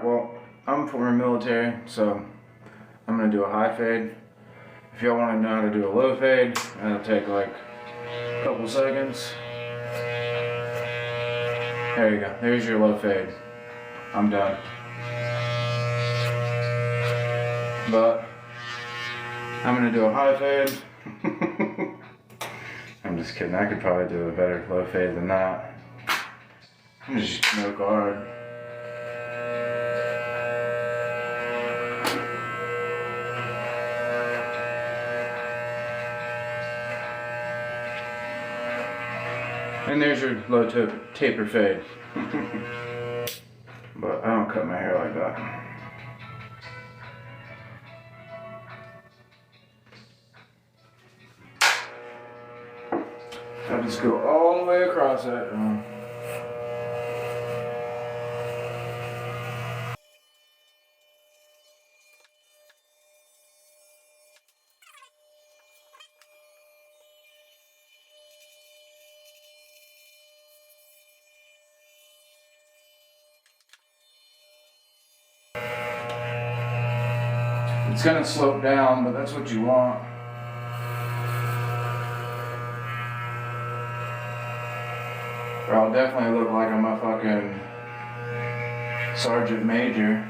well, I'm former military, so I'm gonna do a high fade. If y'all want to know how to do a low fade, it'll take like a couple seconds. There you go. There's your low fade. I'm done. But I'm gonna do a high fade. I'm just kidding. I could probably do a better low fade than that. I'm just no guard. And there's your low taper fade. But I don't cut my hair like that. I just go all the way across that. It's gonna slope down, but that's what you want. Or I'll definitely look like I'm a fucking sergeant major.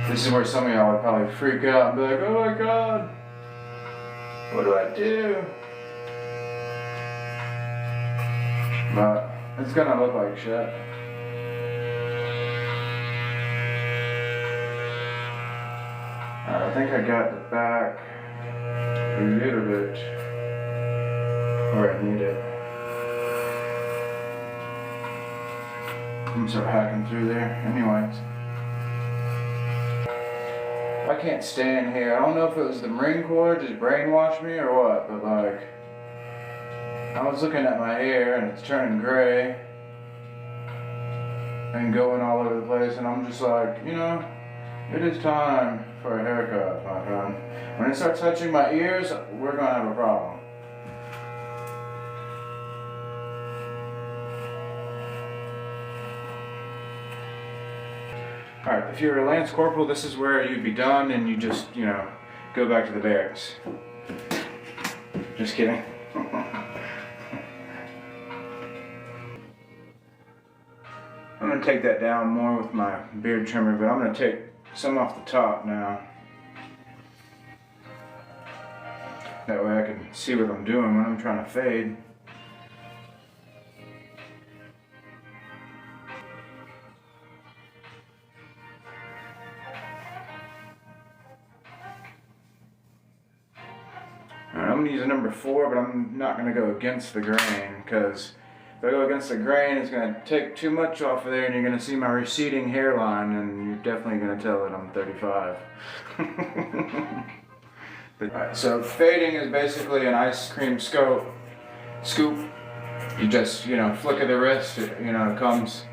This is where some of y'all would probably freak out and be like, oh my god, what do I do? But it's gonna look like shit. I think I got the back a little bit where I need it. I'm gonna start hacking through there. Anyways, I can't stand here. I don't know if it was the Marine Corps just brainwashed me or what, but like, I was looking at my hair and it's turning gray and going all over the place, and I'm just like, you know, it is time for a haircut, my friend. When it starts touching my ears, we're gonna have a problem. Alright, if you're a Lance Corporal, this is where you'd be done and you just, you know, go back to the barracks. Just kidding. I'm gonna take that down more with my beard trimmer, but I'm gonna take some off the top now. That way I can see what I'm doing when I'm trying to fade. Alright, I'm gonna use a number 4, but I'm not gonna go against the grain, because if I go against the grain, it's going to take too much off of there and you're going to see my receding hairline, and you're definitely going to tell that I'm 35. Alright, so fading is basically an ice cream scoop. You just, you know, flick of the wrist, it comes.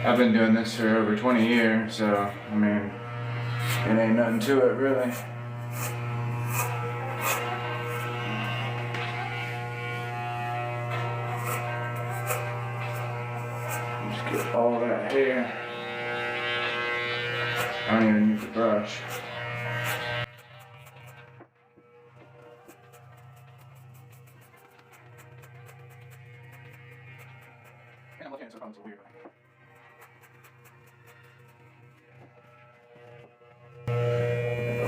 I've been doing this for over 20 years, so, I mean, it ain't nothing to it, really. Get all that hair. I don't even use the brush. And I'm looking at it, so it's weird.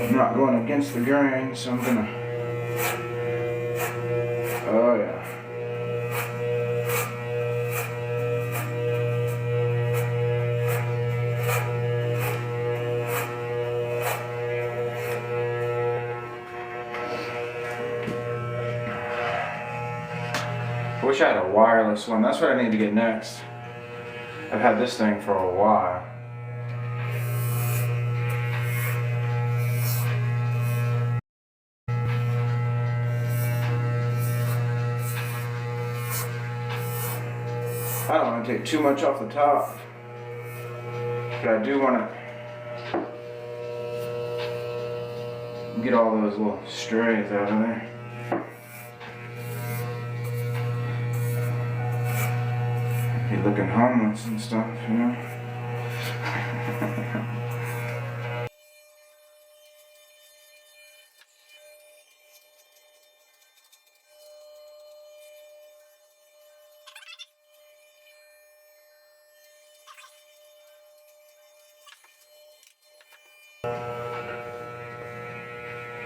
I'm not going against the grain, so I'm gonna. Oh yeah. I wish I had a wireless one. That's what I need to get next. I've had this thing for a while. I don't want to take too much off the top, but I do want to get all those little strays out of there. He looking homeless and stuff, you know.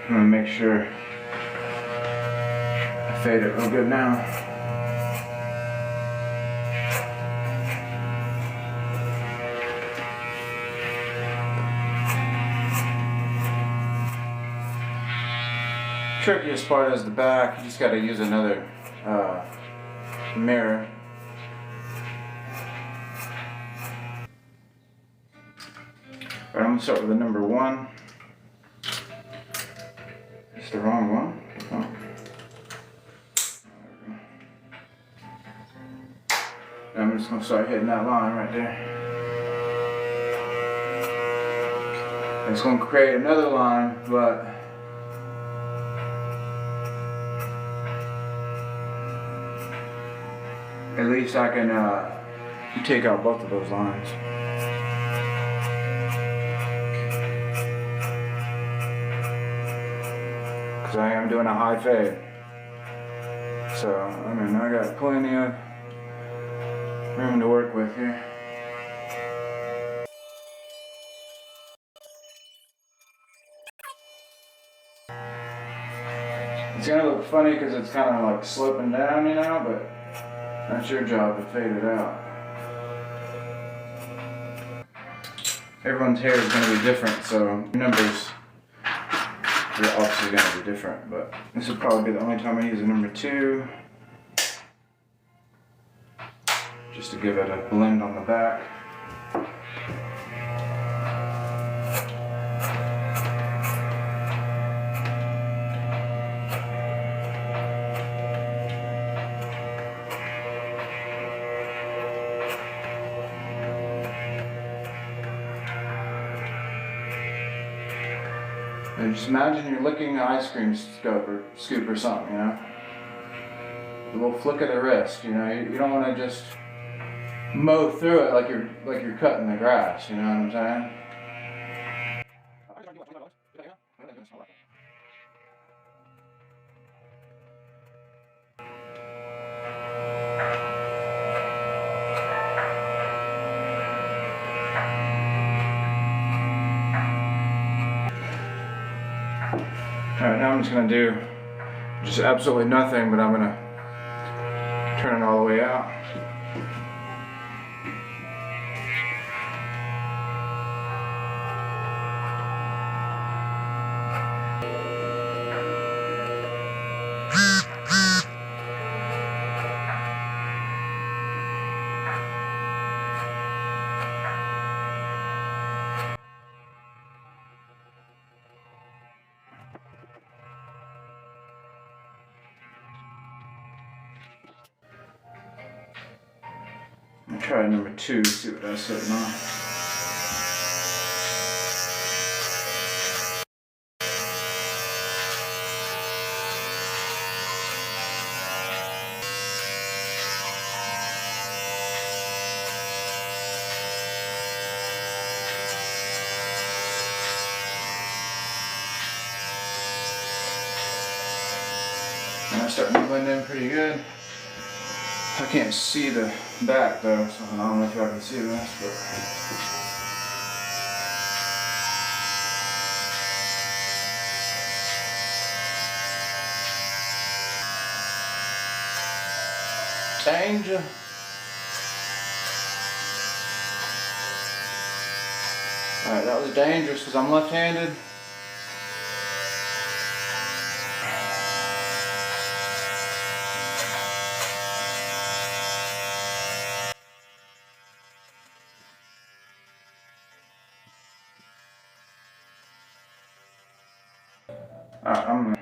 I'm gonna make sure I fade it real good now. Trickiest part is the back. You just gotta use another mirror. Alright, I'm gonna start with the number 1. It's the wrong one. Oh. I'm just gonna start hitting that line right there. It's gonna create another line, but at least I can take out both of those lines. Because I am doing a high fade. So, I mean, I got plenty of room to work with here. It's gonna look funny because it's kind of like sloping down, you know, but that's your job to fade it out. Everyone's hair is going to be different, so your numbers are obviously going to be different, but this will probably be the only time I use a number 2. Just to give it a blend on the back. And just imagine you're licking an ice cream scoop or something, you know? A little flick of the wrist, you know? You don't want to just mow through it like you're cutting the grass, you know what I'm saying? Alright, now I'm just going to do just absolutely nothing, but I'm going to turn it all the way out. I'm going to try number 2, see what that's sitting on. And I'm starting to blend in pretty good. I can't see the back though, so I don't know if y'all can see this, but danger. Alright, that was dangerous because I'm left-handed. Alright, I'm going to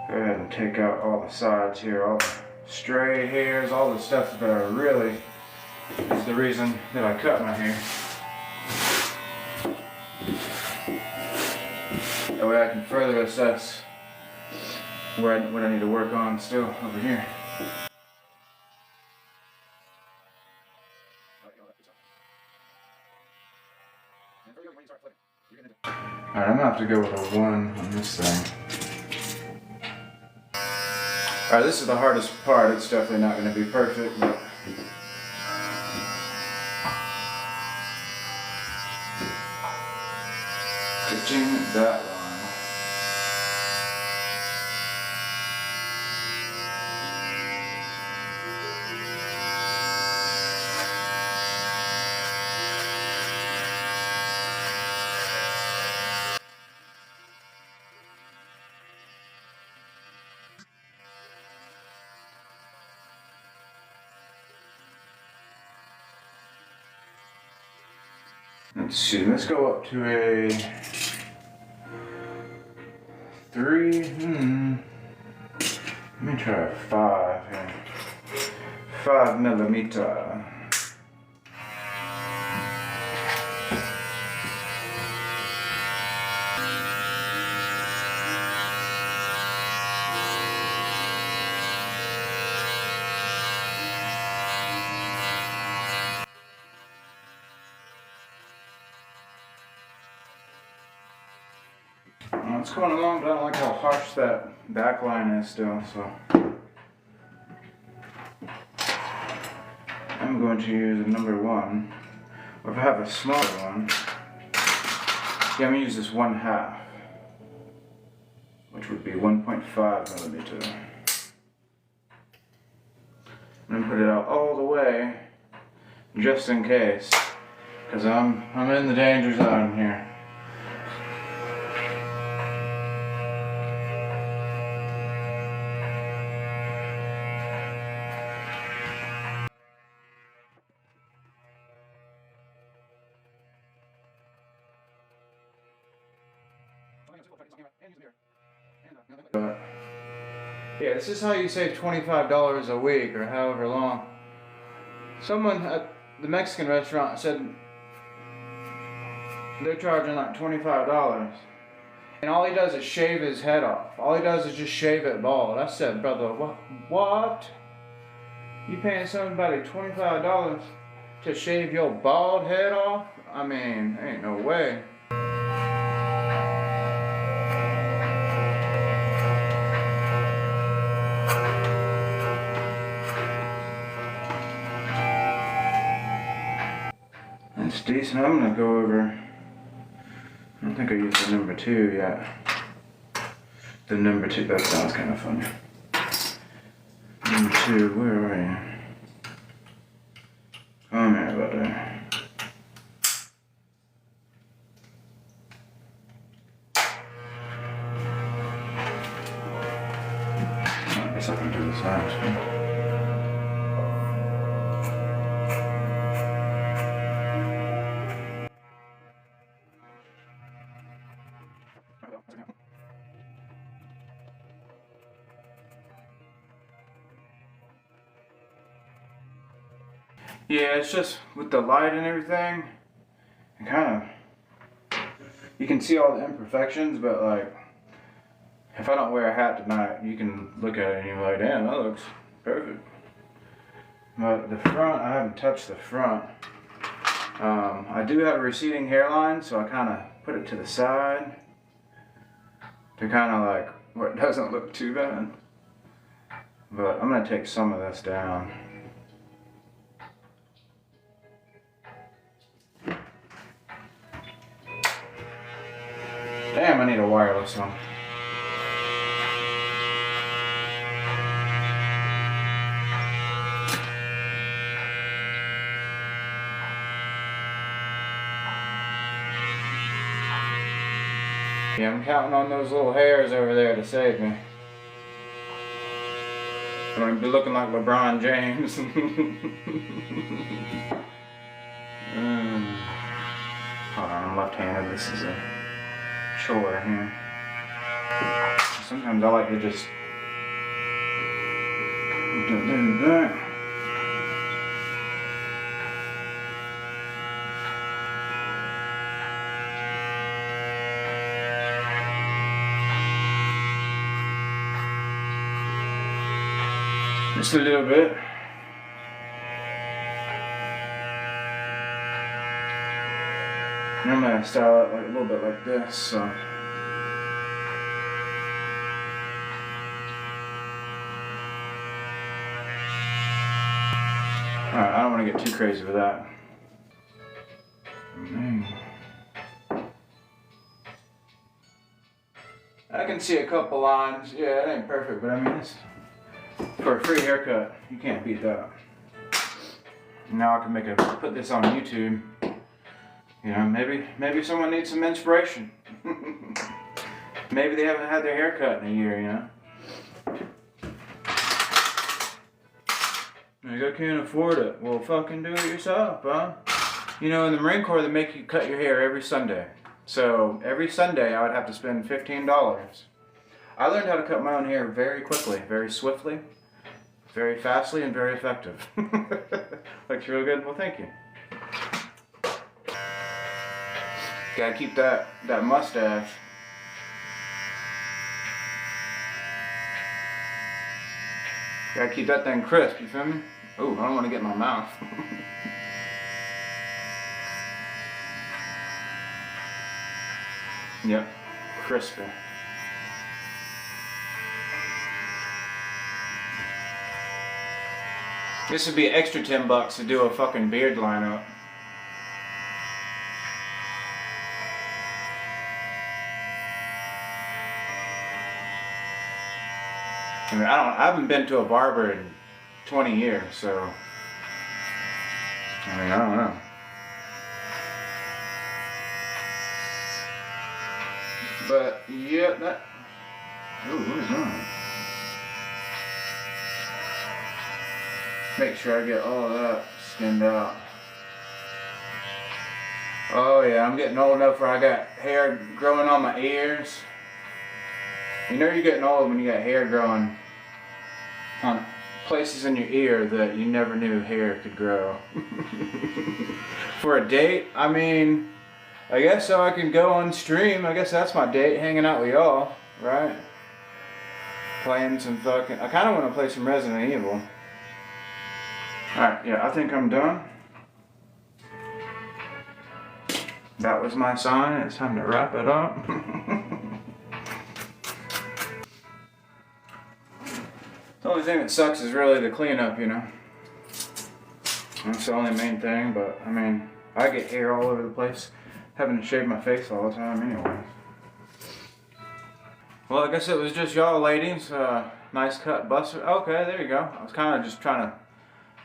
go ahead and take out all the sides here, all the stray hairs, all the stuff that are really is the reason that I cut my hair. That way I can further assess what I need to work on still over here. Alright, I'm gonna have to go with a 1 on this thing. Alright, this is the hardest part. It's definitely not going to be perfect, but pitching that line. Let's see, let's go up to a 3. Let me try a 5 here. 5 millimeter. It's going along, but I don't like how harsh that back line is still, so I'm going to use a number 1. Or if I have a smaller one, yeah, I'm going to use this 1/2, which would be 1.5 millimeter. I'm going to put it out all the way, just in case, because I'm in the danger zone here. But yeah, this is how you save $25 a week or however long. Someone at the Mexican restaurant said they're charging like $25. And all he does is shave his head off. All he does is just shave it bald. I said, brother, what? You paying somebody $25 to shave your bald head off? I mean, ain't no way. That's decent. I'm gonna go over. I don't think I used the number 2 yet. The number 2, that sounds kind of funny. Number 2, where are you? Come here, buddy. I guess I can do this last. Yeah, it's just with the light and everything, it kind of, you can see all the imperfections, but like, if I don't wear a hat tonight, you can look at it and you're like, damn, that looks perfect. But the front, I haven't touched the front. I do have a receding hairline, so I kind of put it to the side to kind of like, where it doesn't look too bad. But I'm going to take some of this down. Damn, I need a wireless one. Yeah, I'm counting on those little hairs over there to save me. I'm gonna be looking like LeBron James. Hold on, I'm left-handed. This is a chore here. Sometimes I like to just do that. Just a little bit. Normally I style it like a little bit like this, so. Alright, I don't want to get too crazy with that. I can see a couple lines. Yeah, it ain't perfect, but I mean, it's, for a free haircut, you can't beat that. Now I can put this on YouTube. You know, maybe someone needs some inspiration. Maybe they haven't had their hair cut in a year, you know. Like, I can't afford it. Well, fucking do it yourself, huh? You know, in the Marine Corps, they make you cut your hair every Sunday. So, every Sunday, I would have to spend $15. I learned how to cut my own hair very quickly, very swiftly, very fastly, and very effective. Looks real good? Well, thank you. Gotta keep that mustache. Gotta keep that thing crisp, you feel me? Ooh, I don't want to get in my mouth. Yep, crispy. This would be extra $10 to do a fucking beard lineup. I mean, I haven't been to a barber in 20 years, so I mean, I don't know. But yeah, that. Ooh, what is that? Make sure I get all of that skinned out. Oh yeah, I'm getting old enough where I got hair growing on my ears. You know you're getting old when you got hair growing on places in your ear that you never knew hair could grow. For a date, I mean, I guess so I can go on stream. I guess that's my date, hanging out with y'all, right? Playing some fucking... I kind of want to play some Resident Evil. Alright, yeah, I think I'm done. That was my sign. It's time to wrap it up. The only thing that sucks is really the cleanup, you know. That's the only main thing, but I mean, I get hair all over the place, having to shave my face all the time anyway. Well, I guess it was just y'all ladies. Nice cut buster. Okay, there you go. I was kind of just trying to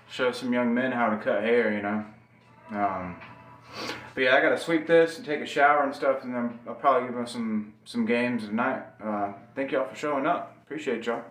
show some young men how to cut hair, you know. But yeah, I gotta sweep this and take a shower and stuff, and then I'll probably give them some games tonight. Thank y'all for showing up. Appreciate y'all.